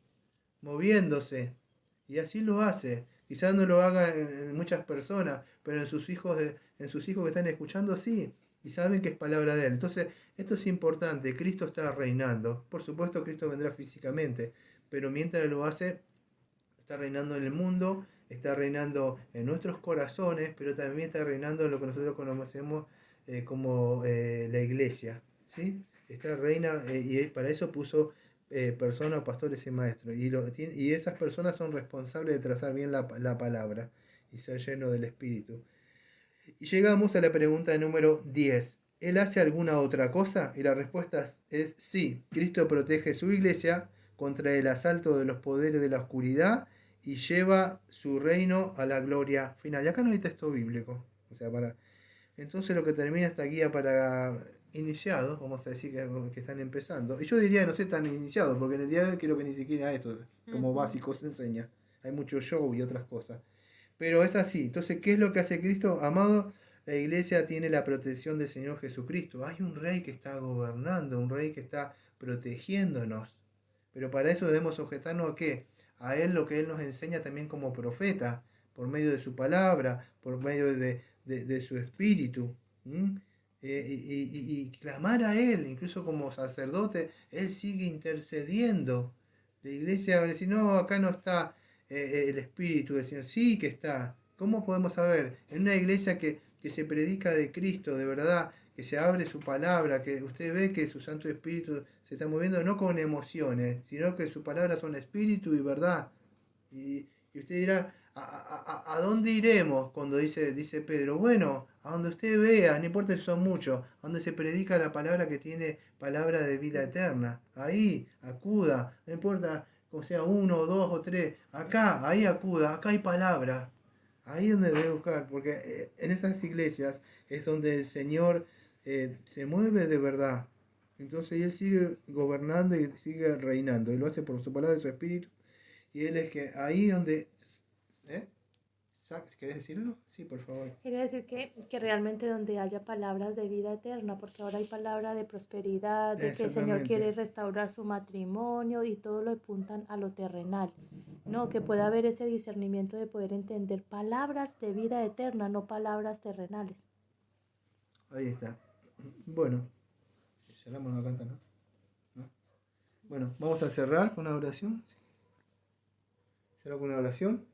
S1: moviéndose. Y así lo hace. Quizás no lo haga en muchas personas, pero en sus hijos que están escuchando, sí. Y saben que es palabra de Él. Entonces, esto es importante. Cristo está reinando. Por supuesto, Cristo vendrá físicamente. Pero mientras lo hace, está reinando en el mundo, está reinando en nuestros corazones, pero también está reinando en lo que nosotros conocemos como la iglesia. ¿Sí? Esta reina, y para eso puso personas, pastores y maestros. Y esas personas son responsables de trazar bien la palabra y ser lleno del Espíritu. Y llegamos a la pregunta número 10. ¿Él hace alguna otra cosa? Y la respuesta es sí. Cristo protege su iglesia contra el asalto de los poderes de la oscuridad y lleva su reino a la gloria final. Y acá no hay texto bíblico. O sea, entonces lo que termina esta guía para iniciados, vamos a decir que están empezando. Y yo diría, no sé, tan iniciados, porque en el día de hoy creo que ni siquiera esto como
S2: Ujú.
S1: básico se enseña. Hay mucho show y otras cosas. Pero es así. Entonces, ¿qué es lo que hace Cristo? Amado, la iglesia tiene la protección del Señor Jesucristo. Hay un rey que está gobernando, un rey que está protegiéndonos. Pero para eso debemos sujetarnos a qué? A Él, lo que Él nos enseña también como profeta, por medio de su palabra, por medio de su espíritu. ¿Mm? Y clamar a Él, incluso como sacerdote, Él sigue intercediendo. La iglesia va a decir, no, acá no está el Espíritu del Señor. Sí que está. ¿Cómo podemos saber? En una iglesia que se predica de Cristo, de verdad, que se abre su palabra, que usted ve que su Santo Espíritu se está moviendo no con emociones, sino que su palabra son espíritu y verdad. Y usted dirá, ¿a dónde iremos? Cuando dice Pedro, bueno, a donde usted vea, no importa si son muchos, a donde se predica la palabra que tiene palabra de vida eterna. Ahí, acuda, no importa o sea uno, o dos o tres, acá, ahí acuda, acá hay palabra. Ahí es donde debe buscar, porque en esas iglesias es donde el Señor se mueve de verdad. Entonces Él sigue gobernando y sigue reinando. Y lo hace por su palabra y su espíritu. Y Él es que ahí donde... ¿Eh? ¿Querés decirlo? Sí, por favor.
S2: Quiere decir que realmente donde haya palabras de vida eterna, porque ahora hay palabra de prosperidad, de que el Señor quiere
S1: Exactamente.
S2: restaurar su matrimonio y todo lo apuntan a lo terrenal. No, que pueda haber ese discernimiento de poder entender palabras de vida eterna, no palabras terrenales.
S1: Ahí está. Bueno, cerramos la canta, ¿no? ¿No? Bueno, vamos a cerrar con una oración. Cerrar con una oración.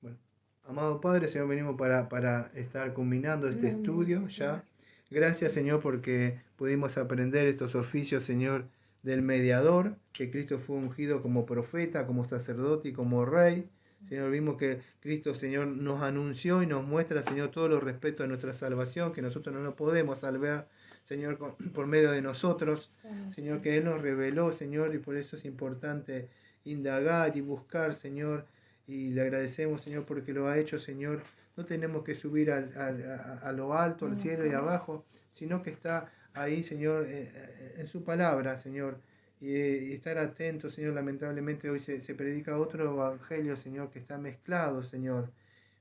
S1: Bueno, amado Padre, Señor, venimos para estar culminando este
S2: Amén,
S1: estudio
S2: sí, Señor.
S1: ya. Gracias, Señor, porque pudimos aprender estos oficios, Señor, del mediador, que Cristo fue ungido como profeta, como sacerdote y como rey. Señor, vimos que Cristo, Señor, nos anunció y nos muestra, Señor, todo lo respecto a nuestra salvación, que nosotros no nos podemos salvar, Señor, por medio de nosotros. Señor, que Él nos reveló, Señor, y por eso es importante indagar y buscar, Señor, y le agradecemos, Señor, porque lo ha hecho, Señor. No tenemos que subir a lo alto, al cielo y abajo, sino que está ahí, Señor, en su palabra, Señor. Y estar atentos, Señor. Lamentablemente hoy se predica otro evangelio, Señor, que está mezclado, Señor.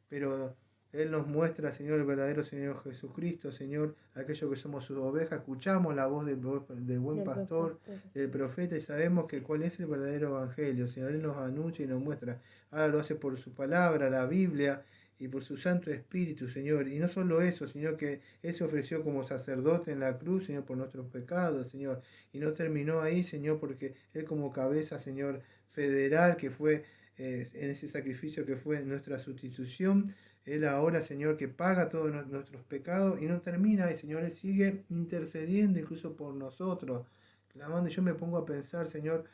S1: Pero Él nos muestra, Señor, el verdadero Señor Jesucristo, Señor, aquellos que somos sus ovejas, escuchamos la voz del buen pastor, del profeta, y sabemos que cuál es el verdadero evangelio. Señor, Él nos anuncia y nos muestra. Ahora lo hace por su palabra, la Biblia, y por su Santo Espíritu, Señor. Y no solo eso, Señor, que Él se ofreció como sacerdote en la cruz, Señor, por nuestros pecados, Señor. Y no terminó ahí, Señor, porque Él como cabeza, Señor, federal, que fue en ese sacrificio que fue nuestra sustitución, Él ahora, Señor, que paga todos nuestros pecados y no termina ahí, Señor. Él sigue intercediendo incluso por nosotros, clamando. Y yo me pongo a pensar, Señor,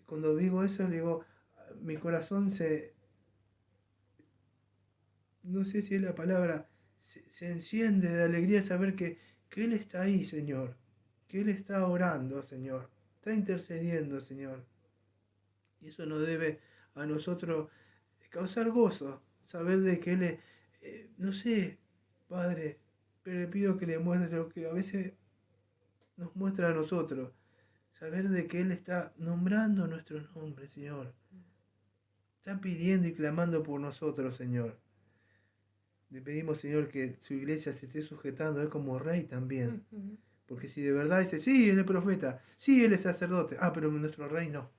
S1: cuando digo eso, digo, mi corazón no sé si es la palabra, se enciende de alegría saber que Él está ahí, Señor, que Él está orando, Señor, está intercediendo, Señor. Y eso nos debe a nosotros causar gozo, saber de que Él, no sé, Padre, pero le pido que le muestre lo que a veces nos muestra a nosotros, saber de que Él está nombrando nuestro nombre, Señor. Está pidiendo y clamando por nosotros, Señor. Le pedimos, Señor, que su iglesia se esté sujetando a Él como rey también. Porque si de verdad dice, sí, Él es profeta, sí, Él es sacerdote, pero nuestro rey no.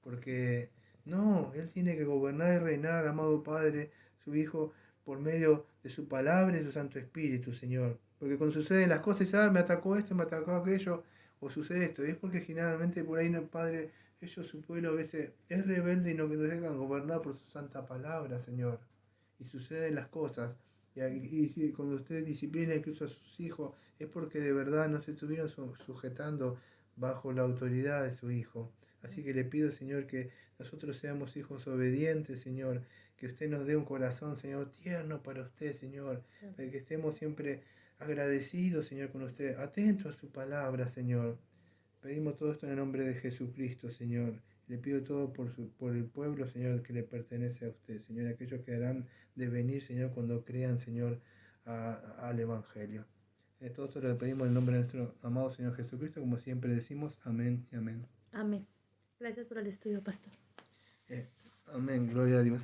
S1: Porque no, Él tiene que gobernar y reinar, amado Padre, su Hijo, por medio de su palabra y su Santo Espíritu, Señor. Porque cuando suceden las cosas, me atacó esto, me atacó aquello, o sucede esto. Y es porque generalmente por ahí, Padre, su pueblo a veces es rebelde y no dejan gobernar por su santa palabra, Señor. Y suceden las cosas. Y cuando usted disciplina incluso a sus hijos, es porque de verdad no se estuvieron sujetando bajo la autoridad de su Hijo. Así que le pido, Señor, que nosotros seamos hijos obedientes, Señor, que usted nos dé un corazón, Señor, tierno para usted, Señor, para que estemos siempre agradecidos, Señor, con usted, atentos a su palabra, Señor. Pedimos todo esto en el nombre de Jesucristo, Señor. Le pido todo por el pueblo, Señor, que le pertenece a usted, Señor, aquellos que harán de venir, Señor, cuando crean, Señor, al Evangelio. Todo esto lo pedimos en el nombre de nuestro amado Señor Jesucristo, como siempre decimos, amén y amén.
S2: Amén. Gracias por el estudio, pastor.
S1: Amén, gloria a Dios.